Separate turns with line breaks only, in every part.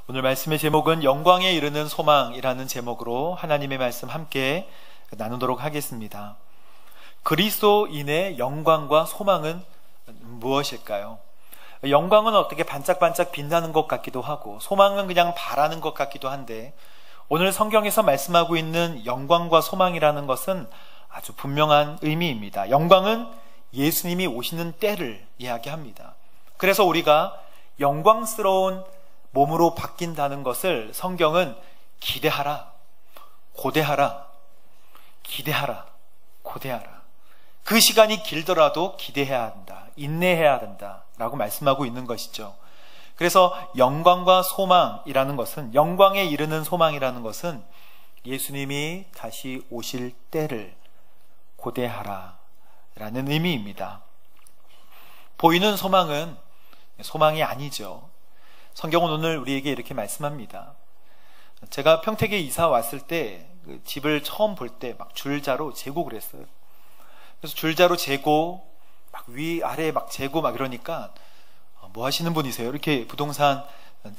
오늘 말씀의 제목은 영광에 이르는 소망이라는 제목으로 하나님의 말씀 함께 나누도록 하겠습니다. 그리스도인의 영광과 소망은 무엇일까요? 영광은 어떻게 반짝반짝 빛나는 것 같기도 하고 소망은 그냥 바라는 것 같기도 한데, 오늘 성경에서 말씀하고 있는 영광과 소망이라는 것은 아주 분명한 의미입니다. 영광은 예수님이 오시는 때를 이야기합니다. 그래서 우리가 영광스러운 몸으로 바뀐다는 것을 성경은 기대하라, 고대하라, 기대하라, 고대하라. 그 시간이 길더라도 기대해야 한다, 인내해야 된다 라고 말씀하고 있는 것이죠. 그래서 영광과 소망이라는 것은, 영광에 이르는 소망이라는 것은 예수님이 다시 오실 때를 고대하라 라는 의미입니다. 보이는 소망은 소망이 아니죠. 성경은 오늘 우리에게 이렇게 말씀합니다. 제가 평택에 이사 왔을 때 집을 처음 볼 때 막 줄자로 재고 그랬어요. 그래서 줄자로 재고 막 위아래 막 재고 막 이러니까 뭐 하시는 분이세요? 이렇게 부동산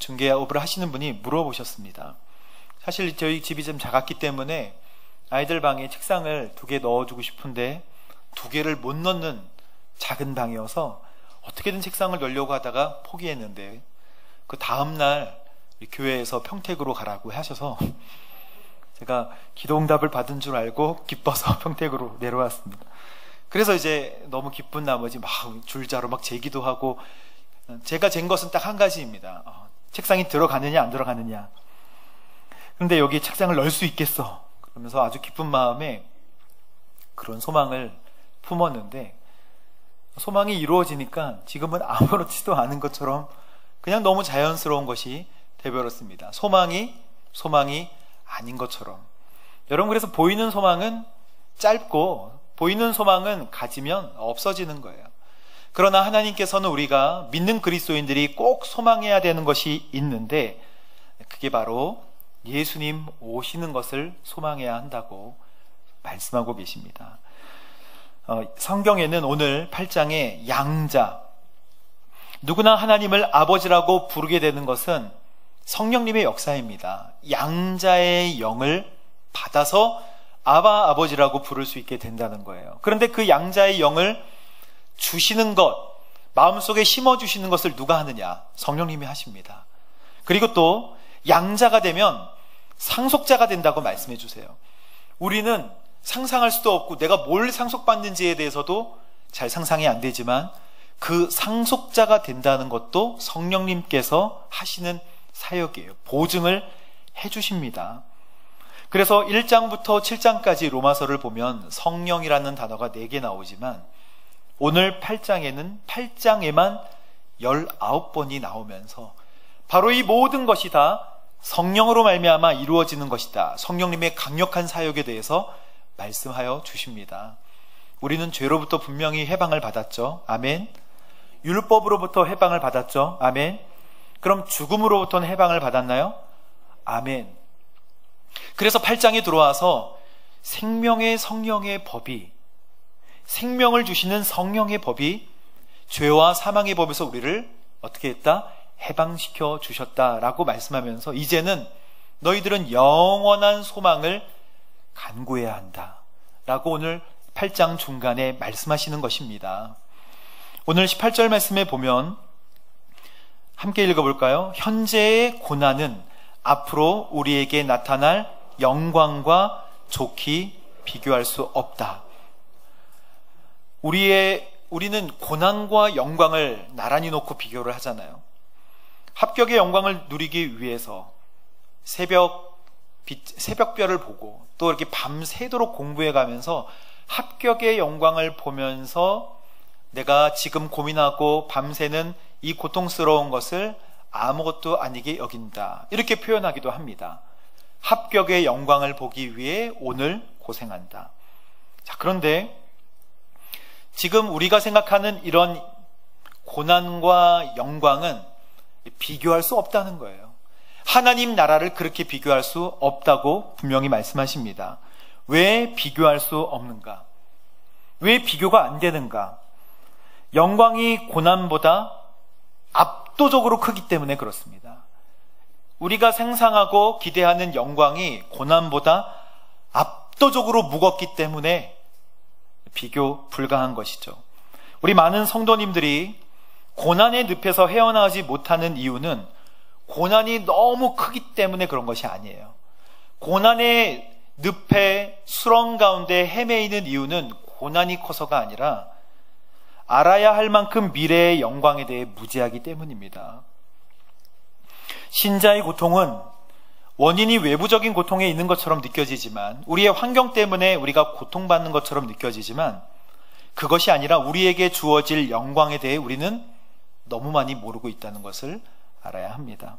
중개업을 하시는 분이 물어보셨습니다. 사실 저희 집이 좀 작았기 때문에 아이들 방에 책상을 2개 넣어주고 싶은데 2개를 못 넣는 작은 방이어서 어떻게든 책상을 넣으려고 하다가 포기했는데, 그 다음날 교회에서 평택으로 가라고 하셔서 제가 기도응답을 받은 줄 알고 기뻐서 평택으로 내려왔습니다. 그래서 이제 너무 기쁜 나머지 막 줄자로 막 재기도 하고, 제가 잰 것은 딱 한 가지입니다. 책상이 들어가느냐 안 들어가느냐. 그런데 여기 책상을 넣을 수 있겠어 그러면서 아주 기쁜 마음에 그런 소망을 품었는데, 소망이 이루어지니까 지금은 아무렇지도 않은 것처럼 그냥 너무 자연스러운 것이 되어버렸습니다. 소망이 아닌 것처럼. 여러분, 그래서 보이는 소망은 짧고 보이는 소망은 가지면 없어지는 거예요. 그러나 하나님께서는 우리가 믿는 그리스도인들이 꼭 소망해야 되는 것이 있는데, 그게 바로 예수님 오시는 것을 소망해야 한다고 말씀하고 계십니다. 성경에는 오늘 8장에 양자, 누구나 하나님을 아버지라고 부르게 되는 것은 성령님의 역사입니다. 양자의 영을 받아서 아바 아버지라고 부를 수 있게 된다는 거예요. 그런데 그 양자의 영을 주시는 것, 마음속에 심어주시는 것을 누가 하느냐? 성령님이 하십니다. 그리고 또 양자가 되면 상속자가 된다고 말씀해 주세요. 우리는 상상할 수도 없고 내가 뭘 상속받는지에 대해서도 잘 상상이 안 되지만, 그 상속자가 된다는 것도 성령님께서 하시는 사역이에요. 보증을 해주십니다. 그래서 1장부터 7장까지 로마서를 보면 성령이라는 단어가 4개 나오지만, 오늘 8장에는 8장에만 19번이 나오면서 바로 이 모든 것이 다 성령으로 말미암아 이루어지는 것이다, 성령님의 강력한 사역에 대해서 말씀하여 주십니다. 우리는 죄로부터 분명히 해방을 받았죠. 아멘. 율법으로부터 해방을 받았죠. 아멘. 그럼 죽음으로부터는 해방을 받았나요? 아멘. 그래서 8장에 들어와서 생명의 성령의 법이, 생명을 주시는 성령의 법이 죄와 사망의 법에서 우리를 어떻게 했다? 해방시켜 주셨다라고 말씀하면서, 이제는 너희들은 영원한 소망을 간구해야 한다 라고 오늘 8장 중간에 말씀하시는 것입니다. 오늘 18절 말씀에 보면 함께 읽어볼까요? 현재의 고난은 앞으로 우리에게 나타날 영광과 좋게 비교할 수 없다. 우리는 고난과 영광을 나란히 놓고 비교를 하잖아요. 합격의 영광을 누리기 위해서 새벽별을 보고 또 이렇게 밤새도록 공부해 가면서 합격의 영광을 보면서 내가 지금 고민하고 밤새는 이 고통스러운 것을 아무것도 아니게 여긴다, 이렇게 표현하기도 합니다. 합격의 영광을 보기 위해 오늘 고생한다. 자, 그런데 지금 우리가 생각하는 이런 고난과 영광은 비교할 수 없다는 거예요. 하나님 나라를 그렇게 비교할 수 없다고 분명히 말씀하십니다. 왜 비교할 수 없는가? 왜 비교가 안 되는가? 영광이 고난보다 압도적으로 크기 때문에 그렇습니다. 우리가 상상하고 기대하는 영광이 고난보다 압도적으로 무겁기 때문에 비교 불가한 것이죠. 우리 많은 성도님들이 고난의 늪에서 헤어나오지 못하는 이유는 고난이 너무 크기 때문에 그런 것이 아니에요. 고난의 늪에 수렁 가운데 헤매이는 이유는 고난이 커서가 아니라 알아야 할 만큼 미래의 영광에 대해 무지하기 때문입니다. 신자의 고통은 원인이 외부적인 고통에 있는 것처럼 느껴지지만, 우리의 환경 때문에 우리가 고통받는 것처럼 느껴지지만, 그것이 아니라 우리에게 주어질 영광에 대해 우리는 너무 많이 모르고 있다는 것을 알아야 합니다.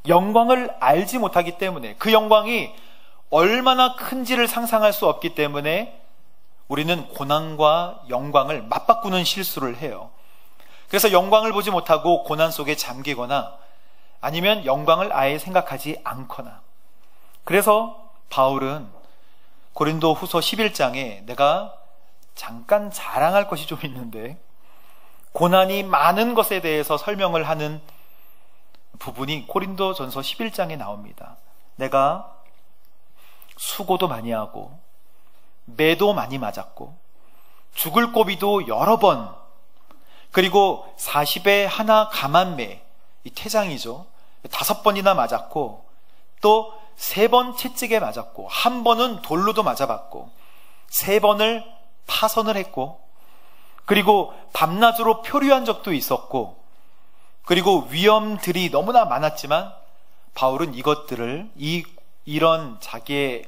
영광을 알지 못하기 때문에, 그 영광이 얼마나 큰지를 상상할 수 없기 때문에 우리는 고난과 영광을 맞바꾸는 실수를 해요. 그래서 영광을 보지 못하고 고난 속에 잠기거나 아니면 영광을 아예 생각하지 않거나. 그래서 바울은 고린도 후서 11장에 내가 잠깐 자랑할 것이 좀 있는데, 고난이 많은 것에 대해서 설명을 하는 부분이 고린도 전서 11장에 나옵니다. 내가 수고도 많이 하고 매도 많이 맞았고 죽을 고비도 여러 번, 그리고 40에 하나 감한매, 이 태장이죠, 5번이나 맞았고, 또 3번 채찍에 맞았고, 1번은 돌로도 맞아봤고, 3번을 파선을 했고, 그리고 밤낮으로 표류한 적도 있었고, 그리고 위험들이 너무나 많았지만 바울은 이것들을, 이런 자기의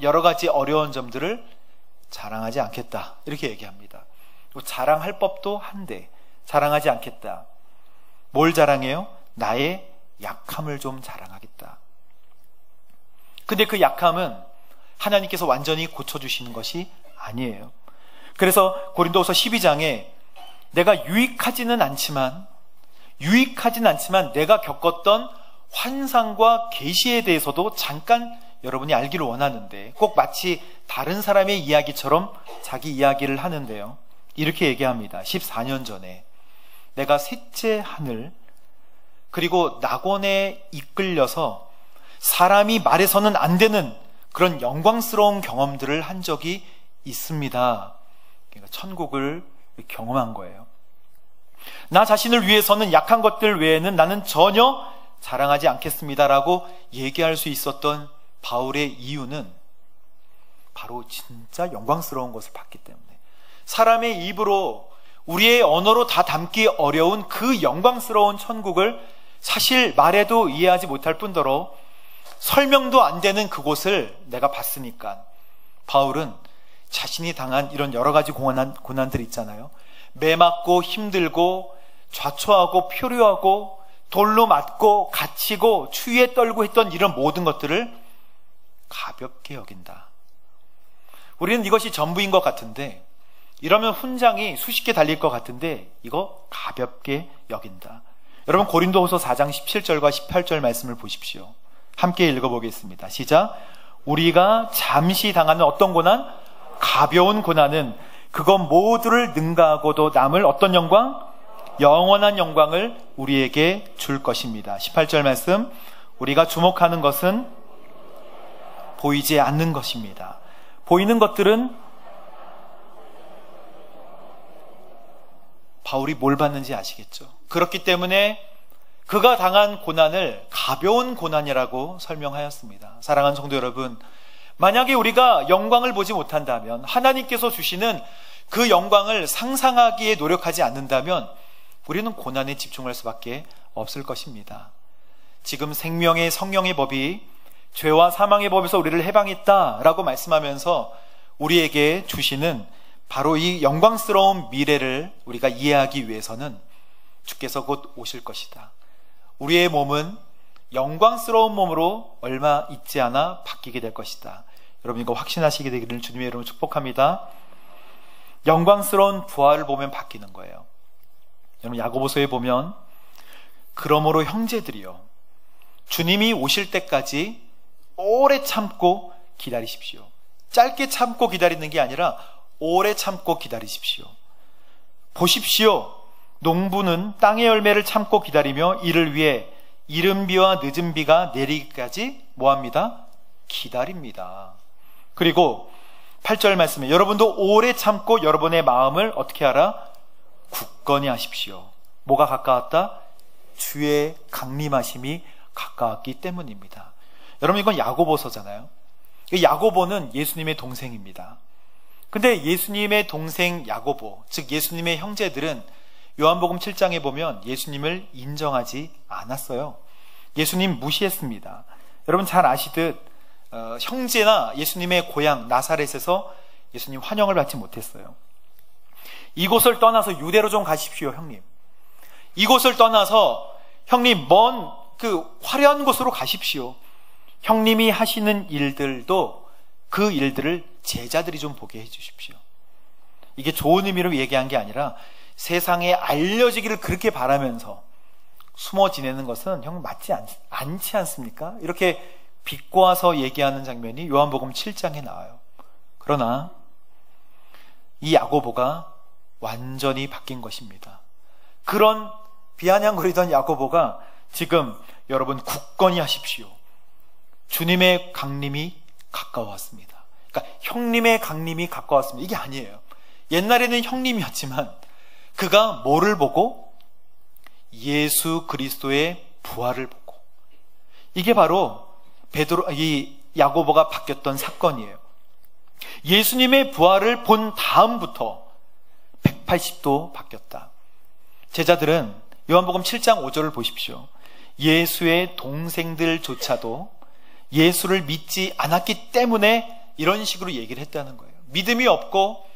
여러 가지 어려운 점들을 자랑하지 않겠다, 이렇게 얘기합니다. 자랑할 법도 한데 자랑하지 않겠다. 뭘 자랑해요? 나의 약함을 좀 자랑하겠다. 근데 그 약함은 하나님께서 완전히 고쳐주시는 것이 아니에요. 그래서 고린도후서 12장에 내가 유익하지는 않지만 내가 겪었던 환상과 계시에 대해서도 잠깐 여러분이 알기를 원하는데, 꼭 마치 다른 사람의 이야기처럼 자기 이야기를 하는데요, 이렇게 얘기합니다. 14년 전에 내가 셋째 하늘, 그리고 낙원에 이끌려서 사람이 말해서는 안 되는 그런 영광스러운 경험들을 한 적이 있습니다. 그러니까 천국을 경험한 거예요. 나 자신을 위해서는 약한 것들 외에는 나는 전혀 자랑하지 않겠습니다라고 얘기할 수 있었던 바울의 이유는 바로 진짜 영광스러운 것을 봤기 때문에, 사람의 입으로, 우리의 언어로 다 담기 어려운 그 영광스러운 천국을 사실 말해도 이해하지 못할 뿐더러 설명도 안 되는 그곳을 내가 봤으니까, 바울은 자신이 당한 이런 여러 가지 고난들 있잖아요. 매 맞고 힘들고 좌초하고 표류하고 돌로 맞고 갇히고 추위에 떨고 했던 이런 모든 것들을 가볍게 여긴다. 우리는 이것이 전부인 것 같은데, 이러면 훈장이 수십 개 달릴 것 같은데 이거 가볍게 여긴다. 여러분, 고린도후서 4장 17절과 18절 말씀을 보십시오. 함께 읽어보겠습니다. 시작. 우리가 잠시 당하는 어떤 고난? 가벼운 고난은 그것 모두를 능가하고도 남을 어떤 영광? 영원한 영광을 우리에게 줄 것입니다. 18절 말씀. 우리가 주목하는 것은 보이지 않는 것입니다. 보이는 것들은 바울이 뭘 받는지 아시겠죠? 그렇기 때문에 그가 당한 고난을 가벼운 고난이라고 설명하였습니다. 사랑하는 성도 여러분, 만약에 우리가 영광을 보지 못한다면, 하나님께서 주시는 그 영광을 상상하기에 노력하지 않는다면 우리는 고난에 집중할 수밖에 없을 것입니다. 지금 생명의 성령의 법이 죄와 사망의 법에서 우리를 해방했다라고 말씀하면서 우리에게 주시는 바로 이 영광스러운 미래를 우리가 이해하기 위해서는 주께서 곧 오실 것이다. 우리의 몸은 영광스러운 몸으로 얼마 있지 않아 바뀌게 될 것이다. 여러분, 이거 확신하시게 되기를 주님의 이름으로 축복합니다. 영광스러운 부활을 보면 바뀌는 거예요. 여러분, 야고보서에 보면 그러므로 형제들이요, 주님이 오실 때까지 오래 참고 기다리십시오. 짧게 참고 기다리는 게 아니라 오래 참고 기다리십시오. 보십시오. 농부는 땅의 열매를 참고 기다리며 이를 위해 이른 비와 늦은 비가 내리기까지 뭐합니다? 기다립니다. 그리고 8절 말씀에 여러분도 오래 참고 여러분의 마음을 어떻게 하라? 굳건히 하십시오. 뭐가 가까웠다? 주의 강림하심이 가까웠기 때문입니다. 여러분, 이건 야고보서잖아요. 야고보는 예수님의 동생입니다. 근데 예수님의 동생 야고보, 즉 예수님의 형제들은 요한복음 7장에 보면 예수님을 인정하지 않았어요. 예수님 무시했습니다. 여러분 잘 아시듯 형제나 예수님의 고향 나사렛에서 예수님 환영을 받지 못했어요. 이곳을 떠나서 유대로 좀 가십시오, 형님. 이곳을 떠나서 형님 먼 그 화려한 곳으로 가십시오. 형님이 하시는 일들도 그 일들을 제자들이 좀 보게 해주십시오. 이게 좋은 의미로 얘기한 게 아니라 세상에 알려지기를 그렇게 바라면서 숨어 지내는 것은 형 맞지 않지 않습니까? 이렇게 비꼬아서 얘기하는 장면이 요한복음 7장에 나와요. 그러나 이 야고보가 완전히 바뀐 것입니다. 그런 비아냥거리던 야고보가 지금 여러분 굳건히 하십시오. 주님의 강림이 가까웠습니다. 그러니까 형님의 강림이 가까웠습니다. 이게 아니에요. 옛날에는 형님이었지만 그가 뭐를 보고? 예수 그리스도의 부활을 보고. 이게 바로 이 야고보가 바뀌었던 사건이에요. 예수님의 부활을 본 다음부터 180도 바뀌었다. 제자들은 요한복음 7장 5절을 보십시오. 예수의 동생들조차도 예수를 믿지 않았기 때문에 이런 식으로 얘기를 했다는 거예요. 믿음이 없고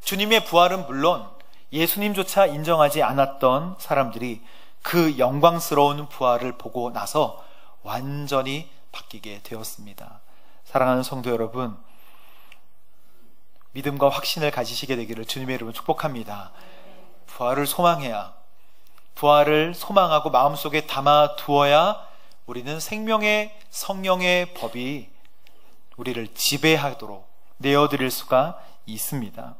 주님의 부활은 물론 예수님조차 인정하지 않았던 사람들이 그 영광스러운 부활을 보고 나서 완전히 바뀌게 되었습니다. 사랑하는 성도 여러분, 믿음과 확신을 가지시게 되기를 주님의 이름으로 축복합니다. 부활을 소망해야, 부활을 소망하고 마음속에 담아 두어야 우리는 생명의 성령의 법이 우리를 지배하도록 내어드릴 수가 있습니다.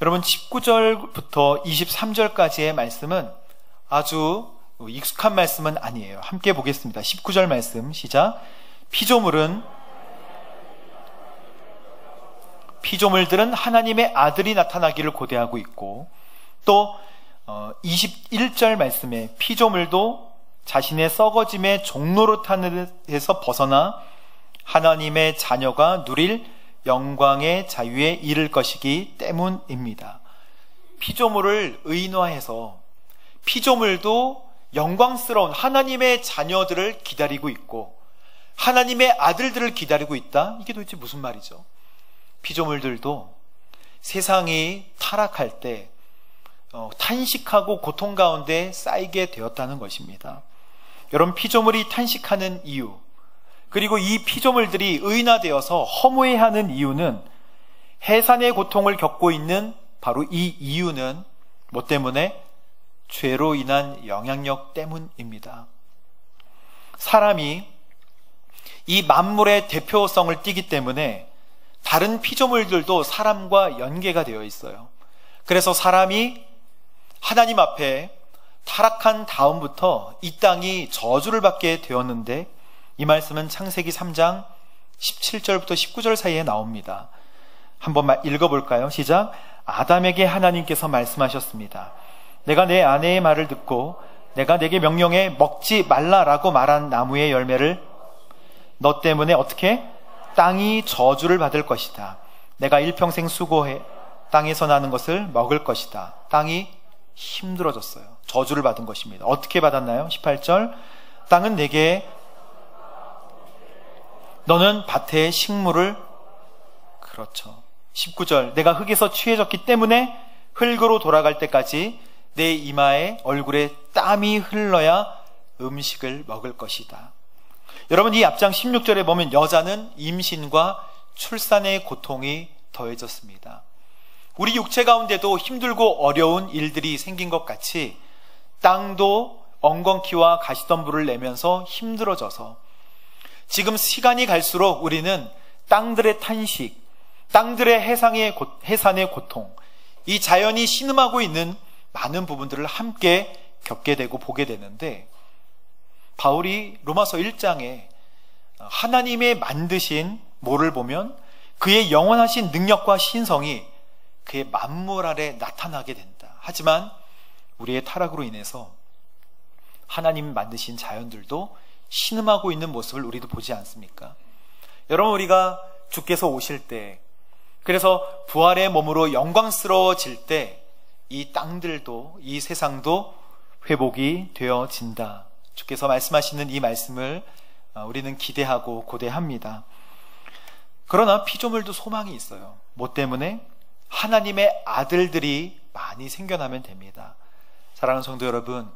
여러분 19절부터 23절까지의 말씀은 아주 익숙한 말씀은 아니에요. 함께 보겠습니다. 19절 말씀 시작. 피조물들은 하나님의 아들이 나타나기를 고대하고 있고, 또 21절 말씀에 피조물도 자신의 썩어짐의 종노릇에서 벗어나 하나님의 자녀가 누릴 영광의 자유에 이를 것이기 때문입니다. 피조물을 의인화해서 피조물도 영광스러운 하나님의 자녀들을 기다리고 있고 하나님의 아들들을 기다리고 있다? 이게 도대체 무슨 말이죠? 피조물들도 세상이 타락할 때 탄식하고 고통 가운데 쌓이게 되었다는 것입니다. 여러분, 피조물이 탄식하는 이유, 그리고 이 피조물들이 의인화되어서 허무해하는 이유는, 해산의 고통을 겪고 있는 바로 이 이유는 뭐 때문에? 죄로 인한 영향력 때문입니다. 사람이 이 만물의 대표성을 띠기 때문에 다른 피조물들도 사람과 연계가 되어 있어요. 그래서 사람이 하나님 앞에 타락한 다음부터 이 땅이 저주를 받게 되었는데, 이 말씀은 창세기 3장 17절부터 19절 사이에 나옵니다. 한번 읽어볼까요? 시작. 아담에게 하나님께서 말씀하셨습니다. 내가 내 아내의 말을 듣고 내가 내게 명령해 먹지 말라라고 말한 나무의 열매를 너 때문에 어떻게? 땅이 저주를 받을 것이다. 내가 일평생 수고해 땅에서 나는 것을 먹을 것이다. 땅이 힘들어졌어요. 저주를 받은 것입니다. 어떻게 받았나요? 18절. 땅은 내게 너는 밭의 식물을, 그렇죠. 19절. 내가 흙에서 취해졌기 때문에 흙으로 돌아갈 때까지 내 이마에 얼굴에 땀이 흘러야 음식을 먹을 것이다. 여러분, 이 앞장 16절에 보면 여자는 임신과 출산의 고통이 더해졌습니다. 우리 육체 가운데도 힘들고 어려운 일들이 생긴 것 같이 땅도 엉겅퀴와 가시덤불을 내면서 힘들어져서 지금 시간이 갈수록 우리는 땅들의 탄식, 땅들의 해산의 고통, 이 자연이 신음하고 있는 많은 부분들을 함께 겪게 되고 보게 되는데, 바울이 로마서 1장에 하나님의 만드신 뭐를 보면 그의 영원하신 능력과 신성이 그의 만물 아래 나타나게 된다. 하지만 우리의 타락으로 인해서 하나님 만드신 자연들도 신음하고 있는 모습을 우리도 보지 않습니까? 여러분, 우리가 주께서 오실 때, 그래서 부활의 몸으로 영광스러워질 때 이 땅들도, 이 세상도 회복이 되어진다. 주께서 말씀하시는 이 말씀을 우리는 기대하고 고대합니다. 그러나 피조물도 소망이 있어요. 뭐 때문에? 하나님의 아들들이 많이 생겨나면 됩니다. 사랑하는 성도 여러분,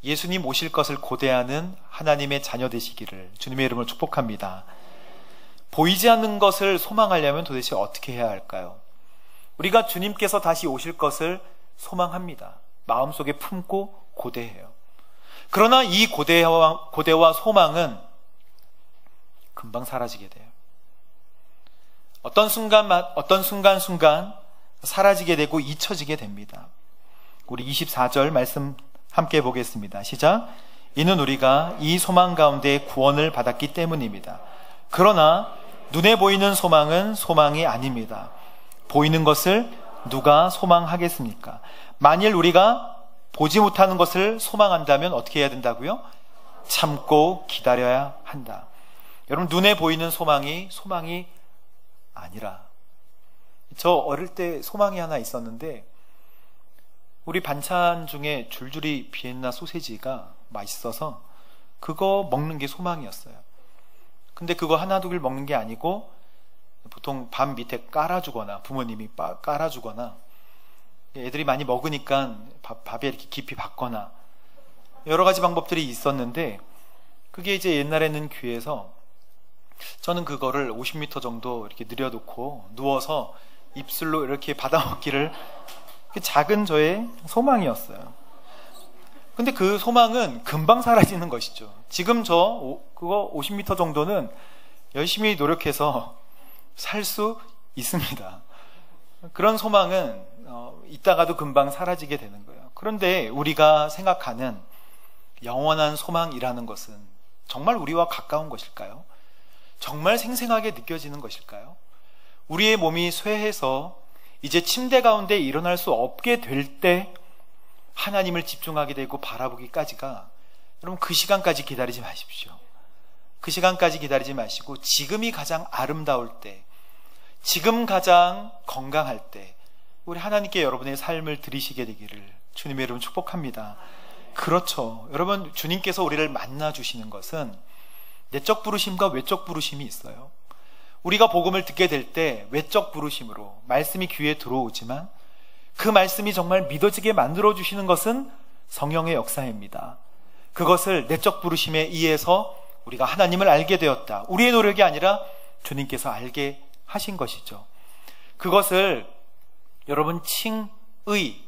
예수님 오실 것을 고대하는 하나님의 자녀 되시기를 주님의 이름으로 축복합니다. 보이지 않는 것을 소망하려면 도대체 어떻게 해야 할까요? 우리가 주님께서 다시 오실 것을 소망합니다. 마음속에 품고 고대해요. 그러나 이 고대와 소망은 금방 사라지게 돼요. 어떤 순간 사라지게 되고 잊혀지게 됩니다. 우리 24절 말씀 함께 보겠습니다. 시작. 이는 우리가 이 소망 가운데 구원을 받았기 때문입니다. 그러나 눈에 보이는 소망은 소망이 아닙니다. 보이는 것을 누가 소망하겠습니까? 만일 우리가 보지 못하는 것을 소망한다면 어떻게 해야 된다고요? 참고 기다려야 한다. 여러분, 눈에 보이는 소망이 아니라, 저 어릴 때 소망이 하나 있었는데 우리 반찬 중에 줄줄이 비엔나 소세지가 맛있어서 그거 먹는 게 소망이었어요. 근데 그거 하나 두 개 먹는 게 아니고 보통 밥 밑에 깔아주거나 부모님이 깔아주거나 애들이 많이 먹으니까 밥에 이렇게 깊이 받거나 여러 가지 방법들이 있었는데, 그게 이제 옛날에는 귀에서 저는 그거를 50m 정도 이렇게 늘여놓고 누워서 입술로 이렇게 받아먹기를, 작은 저의 소망이었어요. 근데 그 소망은 금방 사라지는 것이죠. 지금 그거 50m 정도는 열심히 노력해서 살 수 있습니다. 그런 소망은 있다가도 금방 사라지게 되는 거예요. 그런데 우리가 생각하는 영원한 소망이라는 것은 정말 우리와 가까운 것일까요? 정말 생생하게 느껴지는 것일까요? 우리의 몸이 쇠해서 이제 침대 가운데 일어날 수 없게 될 때 하나님을 집중하게 되고 바라보기까지가, 여러분, 그 시간까지 기다리지 마십시오. 그 시간까지 기다리지 마시고 지금이 가장 아름다울 때, 지금 가장 건강할 때 우리 하나님께 여러분의 삶을 드리시게 되기를 주님의 이름으로 축복합니다. 그렇죠. 여러분, 주님께서 우리를 만나 주시는 것은 내적 부르심과 외적 부르심이 있어요. 우리가 복음을 듣게 될 때 외적 부르심으로 말씀이 귀에 들어오지만 그 말씀이 정말 믿어지게 만들어 주시는 것은 성령의 역사입니다. 그것을 내적 부르심에 의해서 우리가 하나님을 알게 되었다. 우리의 노력이 아니라 주님께서 알게 하신 것이죠. 그것을 여러분 칭의,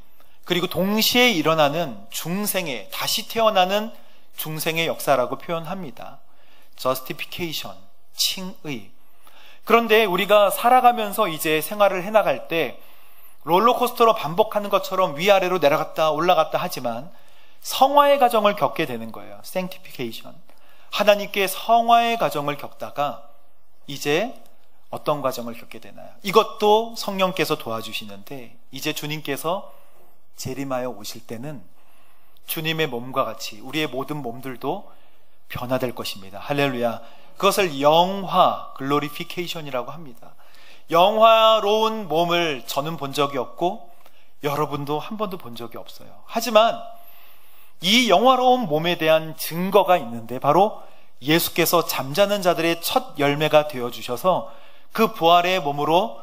그리고 동시에 일어나는 중생의, 다시 태어나는 중생의 역사라고 표현합니다. justification, 칭의. 그런데 우리가 살아가면서 이제 생활을 해나갈 때 롤러코스터로 반복하는 것처럼 위아래로 내려갔다 올라갔다 하지만 성화의 과정을 겪게 되는 거예요. sanctification. 하나님께 성화의 과정을 겪다가 이제 어떤 과정을 겪게 되나요? 이것도 성령께서 도와주시는데, 이제 주님께서 재림하여 오실 때는 주님의 몸과 같이 우리의 모든 몸들도 변화될 것입니다. 할렐루야. 그것을 영화, 글로리피케이션이라고 합니다. 영화로운 몸을 저는 본 적이 없고 여러분도 한 번도 본 적이 없어요. 하지만 이 영화로운 몸에 대한 증거가 있는데, 바로 예수께서 잠자는 자들의 첫 열매가 되어주셔서 그 부활의 몸으로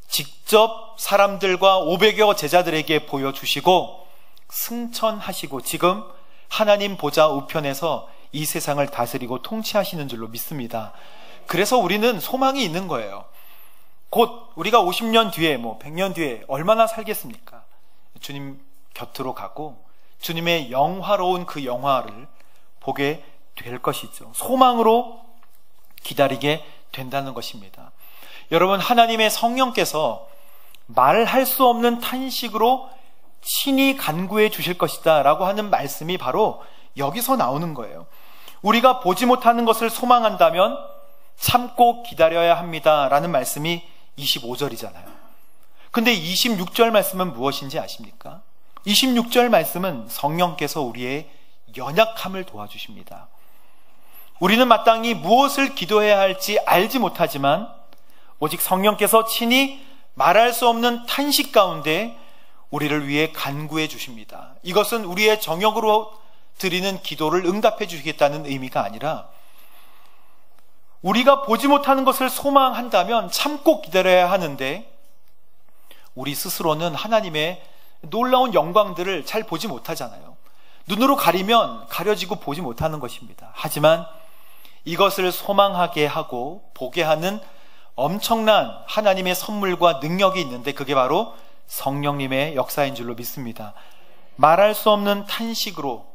직접 사람들과 500여 제자들에게 보여주시고 승천하시고 지금 하나님 보좌 우편에서 이 세상을 다스리고 통치하시는 줄로 믿습니다. 그래서 우리는 소망이 있는 거예요. 곧 우리가 50년 뒤에 100년 뒤에 얼마나 살겠습니까? 주님 곁으로 가고 주님의 영화로운 그 영화를 보게 될 것이죠. 소망으로 기다리게 된다는 것입니다. 여러분, 하나님의 성령께서 말할 수 없는 탄식으로 친히 간구해 주실 것이다 라고 하는 말씀이 바로 여기서 나오는 거예요. 우리가 보지 못하는 것을 소망한다면 참고 기다려야 합니다 라는 말씀이 25절이잖아요. 근데 26절 말씀은 무엇인지 아십니까? 26절 말씀은 성령께서 우리의 연약함을 도와주십니다. 우리는 마땅히 무엇을 기도해야 할지 알지 못하지만 오직 성령께서 친히 말할 수 없는 탄식 가운데 우리를 위해 간구해 주십니다. 이것은 우리의 정욕으로 드리는 기도를 응답해 주시겠다는 의미가 아니라 우리가 보지 못하는 것을 소망한다면 참고 기다려야 하는데 우리 스스로는 하나님의 놀라운 영광들을 잘 보지 못하잖아요. 눈으로 가리면 가려지고 보지 못하는 것입니다. 하지만 이것을 소망하게 하고 보게 하는 엄청난 하나님의 선물과 능력이 있는데 그게 바로 성령님의 역사인 줄로 믿습니다. 말할 수 없는 탄식으로,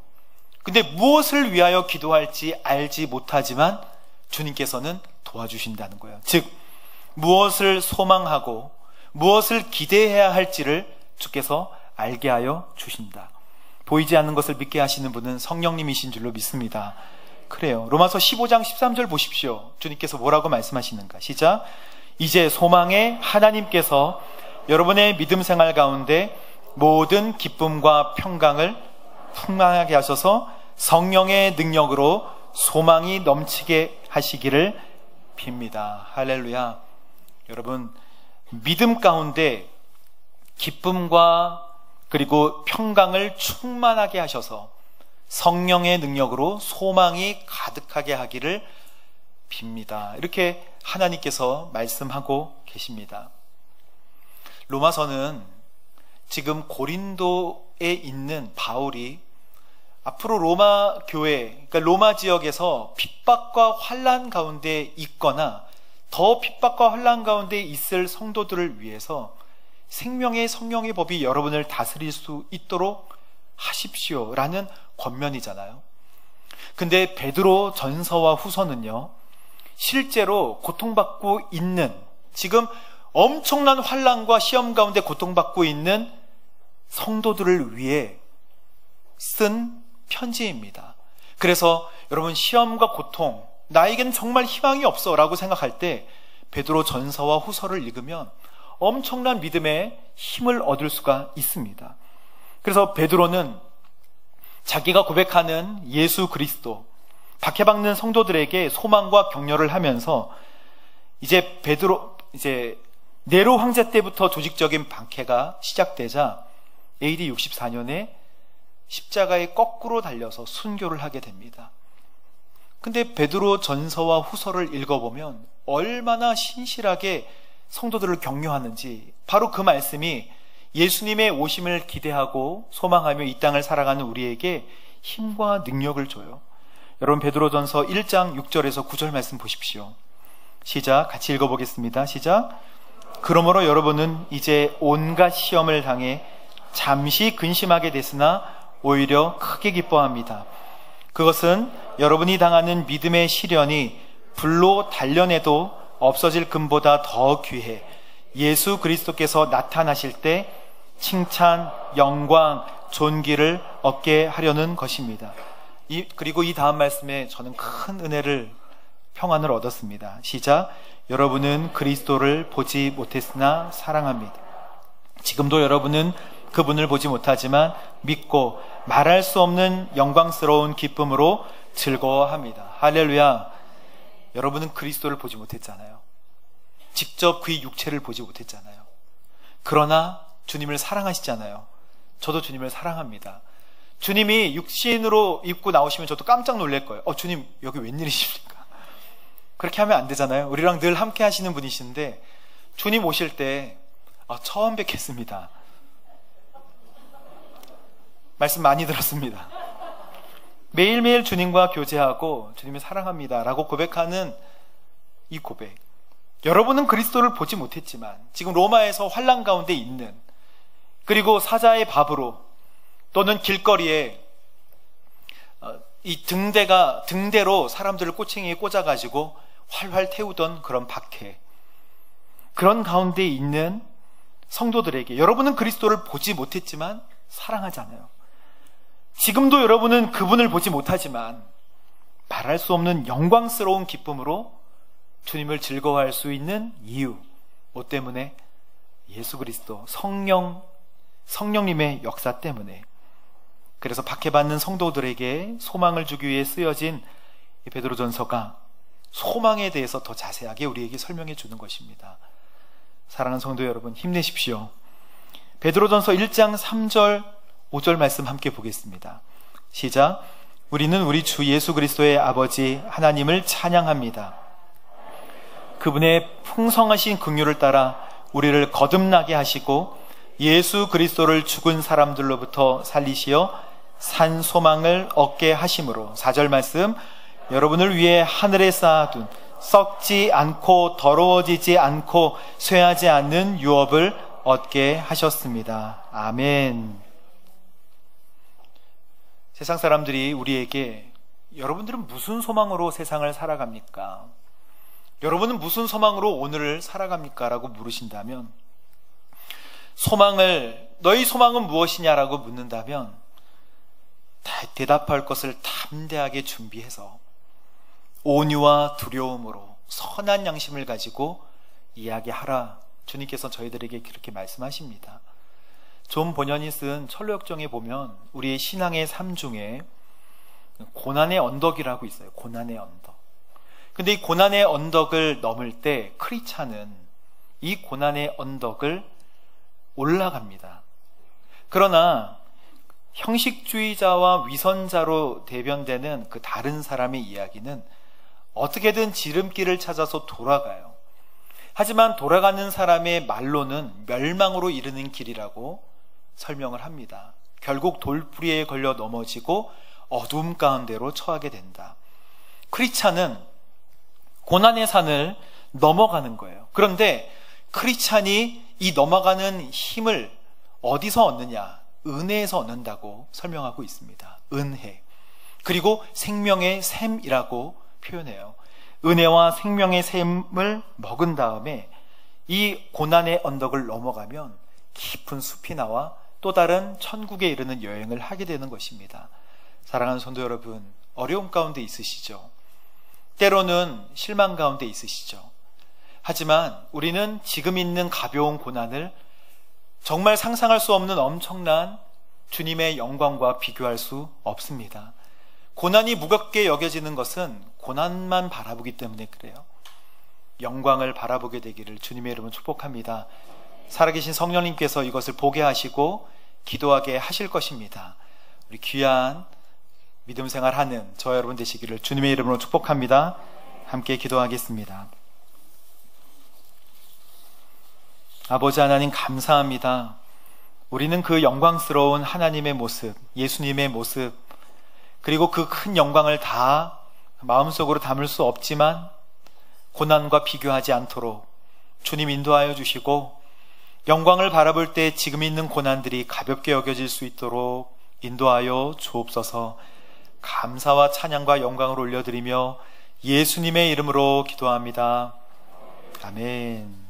근데 무엇을 위하여 기도할지 알지 못하지만 주님께서는 도와주신다는 거예요. 즉 무엇을 소망하고 무엇을 기대해야 할지를 주께서 알게 하여 주신다. 보이지 않는 것을 믿게 하시는 분은 성령님이신 줄로 믿습니다. 그래요. 로마서 15장 13절 보십시오. 주님께서 뭐라고 말씀하시는가? 시작. 이제 소망의 하나님께서 여러분의 믿음 생활 가운데 모든 기쁨과 평강을 풍만하게 하셔서 성령의 능력으로 소망이 넘치게 하시기를 빕니다. 할렐루야. 여러분, 믿음 가운데 기쁨과 그리고 평강을 충만하게 하셔서 성령의 능력으로 소망이 가득하게 하기를 빕니다. 이렇게 하나님께서 말씀하고 계십니다. 로마서는 지금 고린도에 있는 바울이 앞으로 로마 교회, 그러니까 로마 지역에서 핍박과 환난 가운데 있거나 더 핍박과 환난 가운데 있을 성도들을 위해서 생명의 성령의 법이 여러분을 다스릴 수 있도록 하십시오 라는 권면이잖아요. 근데 베드로 전서와 후서는요, 실제로 고통받고 있는, 지금 엄청난 환난과 시험 가운데 고통받고 있는 성도들을 위해 쓴 편지입니다. 그래서 여러분, 시험과 고통, 나에겐 정말 희망이 없어 라고 생각할 때 베드로 전서와 후서를 읽으면 엄청난 믿음의 힘을 얻을 수가 있습니다. 그래서 베드로는 자기가 고백하는 예수 그리스도, 박해받는 성도들에게 소망과 격려를 하면서 이제 네로 황제 때부터 조직적인 박해가 시작되자 AD 64년에 십자가에 거꾸로 달려서 순교를 하게 됩니다. 근데 베드로 전서와 후서를 읽어보면 얼마나 신실하게 성도들을 격려하는지, 바로 그 말씀이 예수님의 오심을 기대하고 소망하며 이 땅을 살아가는 우리에게 힘과 능력을 줘요. 여러분, 베드로전서 1장 6절에서 9절 말씀 보십시오. 시작. 같이 읽어보겠습니다. 시작. 그러므로 여러분은 이제 온갖 시험을 당해 잠시 근심하게 됐으나 오히려 크게 기뻐합니다. 그것은 여러분이 당하는 믿음의 시련이 불로 단련해도 없어질 금보다 더 귀해 예수 그리스도께서 나타나실 때 칭찬, 영광, 존귀를 얻게 하려는 것입니다. 그리고 이 다음 말씀에 저는 큰 은혜를, 평안을 얻었습니다. 시작. 여러분은 그리스도를 보지 못했으나 사랑합니다. 지금도 여러분은 그분을 보지 못하지만 믿고 말할 수 없는 영광스러운 기쁨으로 즐거워합니다. 할렐루야. 여러분은 그리스도를 보지 못했잖아요. 직접 그의 육체를 보지 못했잖아요. 그러나 주님을 사랑하시잖아요. 저도 주님을 사랑합니다. 주님이 육신으로 입고 나오시면 저도 깜짝 놀랄 거예요. 주님 여기 웬일이십니까? 그렇게 하면 안 되잖아요. 우리랑 늘 함께 하시는 분이신데 주님 오실 때 처음 뵙겠습니다. 말씀 많이 들었습니다. 매일매일 주님과 교제하고 주님을 사랑합니다 라고 고백하는 이 고백, 여러분은 그리스도를 보지 못했지만 지금 로마에서 환난 가운데 있는, 그리고 사자의 밥으로 또는 길거리에 이 등대로 사람들을 꼬챙이에 꽂아가지고 활활 태우던 그런 박해, 그런 가운데 있는 성도들에게 여러분은 그리스도를 보지 못했지만 사랑하잖아요. 지금도 여러분은 그분을 보지 못하지만 말할 수 없는 영광스러운 기쁨으로 주님을 즐거워할 수 있는 이유, 뭐 때문에? 예수 그리스도 성령님의 역사 때문에. 그래서 박해받는 성도들에게 소망을 주기 위해 쓰여진 이 베드로전서가 소망에 대해서 더 자세하게 우리에게 설명해 주는 것입니다. 사랑하는 성도 여러분, 힘내십시오. 베드로전서 1장 3절 5절 말씀 함께 보겠습니다. 시작. 우리는 우리 주 예수 그리스도의 아버지 하나님을 찬양합니다. 그분의 풍성하신 긍휼을 따라 우리를 거듭나게 하시고 예수 그리스도를 죽은 사람들로부터 살리시어 산 소망을 얻게 하심으로, 4절 말씀, 여러분을 위해 하늘에 쌓아둔 썩지 않고 더러워지지 않고 쇠하지 않는 유업을 얻게 하셨습니다. 아멘. 세상 사람들이 우리에게 여러분들은 무슨 소망으로 세상을 살아갑니까? 여러분은 무슨 소망으로 오늘을 살아갑니까? 라고 물으신다면, 너희 소망은 무엇이냐라고 묻는다면 대답할 것을 담대하게 준비해서 온유와 두려움으로 선한 양심을 가지고 이야기하라. 주님께서 저희들에게 그렇게 말씀하십니다. 존 번연이 쓴 철로역정에 보면 우리의 신앙의 삶 중에 고난의 언덕이라고 있어요. 고난의 언덕. 근데 이 고난의 언덕을 넘을 때 크리스찬은 이 고난의 언덕을 올라갑니다. 그러나 형식주의자와 위선자로 대변되는 그 다른 사람의 이야기는 어떻게든 지름길을 찾아서 돌아가요. 하지만 돌아가는 사람의 말로는 멸망으로 이르는 길이라고 설명을 합니다. 결국 돌부리에 걸려 넘어지고 어둠 가운데로 처하게 된다. 크리스찬은 고난의 산을 넘어가는 거예요. 그런데 크리스찬이 이 넘어가는 힘을 어디서 얻느냐? 은혜에서 얻는다고 설명하고 있습니다. 은혜. 그리고 생명의 샘이라고 표현해요. 은혜와 생명의 샘을 먹은 다음에 이 고난의 언덕을 넘어가면 깊은 숲이 나와 또 다른 천국에 이르는 여행을 하게 되는 것입니다. 사랑하는 성도 여러분, 어려움 가운데 있으시죠? 때로는 실망 가운데 있으시죠? 하지만 우리는 지금 있는 가벼운 고난을 정말 상상할 수 없는 엄청난 주님의 영광과 비교할 수 없습니다. 고난이 무겁게 여겨지는 것은 고난만 바라보기 때문에 그래요. 영광을 바라보게 되기를 주님의 이름으로 축복합니다. 살아계신 성령님께서 이것을 보게 하시고 기도하게 하실 것입니다. 우리 귀한 믿음 생활하는 저 여러분 되시기를 주님의 이름으로 축복합니다. 함께 기도하겠습니다. 아버지 하나님, 감사합니다. 우리는 그 영광스러운 하나님의 모습, 예수님의 모습, 그리고 그 큰 영광을 다 마음속으로 담을 수 없지만 고난과 비교하지 않도록 주님 인도하여 주시고, 영광을 바라볼 때 지금 있는 고난들이 가볍게 여겨질 수 있도록 인도하여 주옵소서. 감사와 찬양과 영광을 올려드리며 예수님의 이름으로 기도합니다. 아멘.